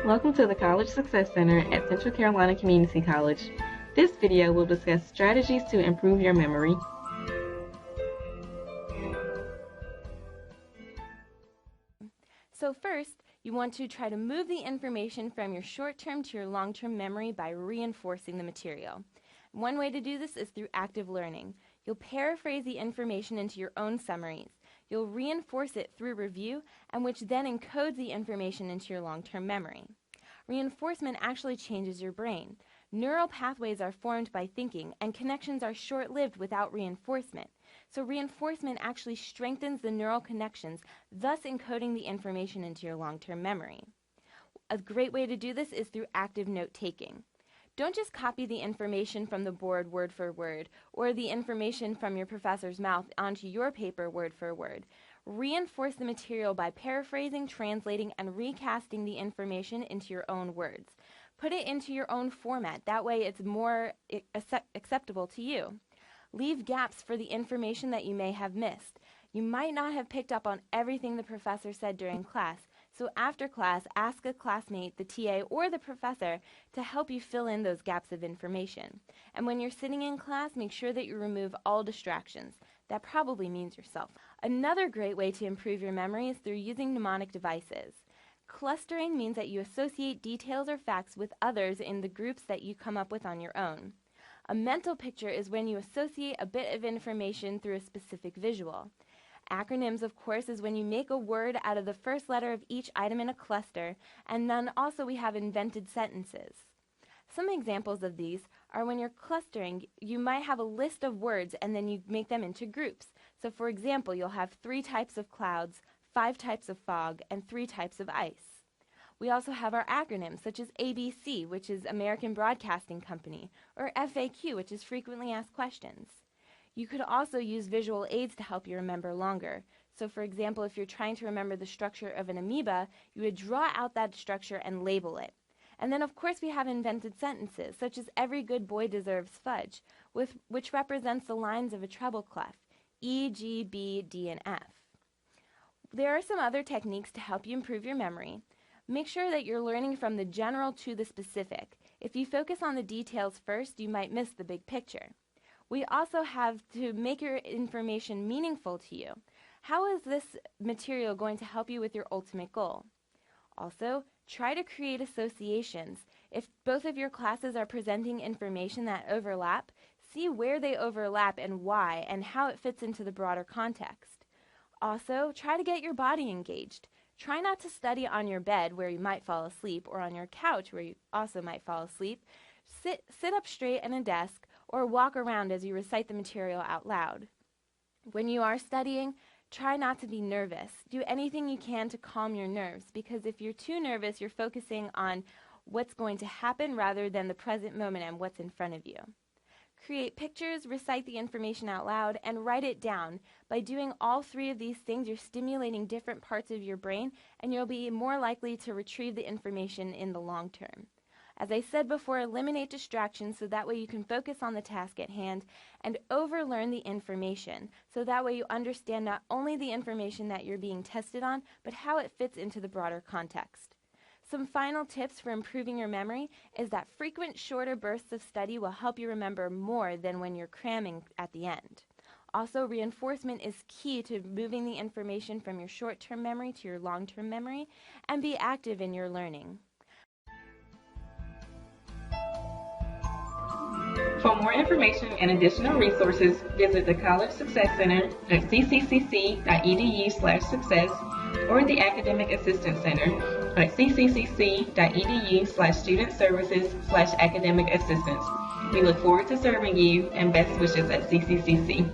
Welcome to the College Success Center at Central Carolina Community College. This video will discuss strategies to improve your memory. So first, you want to try to move the information from your short-term to your long-term memory by reinforcing the material. One way to do this is through active learning. You'll paraphrase the information into your own summaries. You'll reinforce it through review, and which then encodes the information into your long-term memory. Reinforcement actually changes your brain. Neural pathways are formed by thinking, and connections are short-lived without reinforcement. So reinforcement actually strengthens the neural connections, thus encoding the information into your long-term memory. A great way to do this is through active note-taking. Don't just copy the information from the board word for word, or the information from your professor's mouth onto your paper word for word. Reinforce the material by paraphrasing, translating, and recasting the information into your own words. Put it into your own format. That way it's more acceptable to you. Leave gaps for the information that you may have missed. You might not have picked up on everything the professor said during class, so after class, ask a classmate, the TA, or the professor to help you fill in those gaps of information. And when you're sitting in class, make sure that you remove all distractions. That probably means yourself. Another great way to improve your memory is through using mnemonic devices. Clustering means that you associate details or facts with others in the groups that you come up with on your own. A mental picture is when you associate a bit of information through a specific visual. Acronyms, of course, is when you make a word out of the first letter of each item in a cluster, and then also we have invented sentences. Some examples of these are when you're clustering, you might have a list of words and then you make them into groups. So for example, you'll have 3 types of clouds, 5 types of fog, and 3 types of ice. We also have our acronyms, such as ABC, which is American Broadcasting Company, or FAQ, which is Frequently Asked Questions. You could also use visual aids to help you remember longer. So for example, if you're trying to remember the structure of an amoeba, you would draw out that structure and label it. And then of course we have invented sentences, such as every good boy deserves fudge, which represents the lines of a treble clef, E, G, B, D, and F. There are some other techniques to help you improve your memory. Make sure that you're learning from the general to the specific. If you focus on the details first, you might miss the big picture. We also have to make your information meaningful to you. How is this material going to help you with your ultimate goal? Also, try to create associations. If both of your classes are presenting information that overlap, see where they overlap and why, and how it fits into the broader context. Also, try to get your body engaged. Try not to study on your bed where you might fall asleep, or on your couch where you also might fall asleep. Sit up straight at a desk, or walk around as you recite the material out loud. When you are studying, try not to be nervous. Do anything you can to calm your nerves, because if you're too nervous, you're focusing on what's going to happen rather than the present moment and what's in front of you. Create pictures, recite the information out loud, and write it down. By doing all 3 of these things, you're stimulating different parts of your brain, and you'll be more likely to retrieve the information in the long term. As I said before, eliminate distractions so that way you can focus on the task at hand, and overlearn the information so that way you understand not only the information that you're being tested on, but how it fits into the broader context. Some final tips for improving your memory is that frequent shorter bursts of study will help you remember more than when you're cramming at the end. Also, reinforcement is key to moving the information from your short-term memory to your long-term memory, and be active in your learning. For more information and additional resources, visit the College Success Center at cccc.edu/success or the Academic Assistance Center at cccc.edu/student-services/academic assistance. We look forward to serving you, and best wishes at CCCC.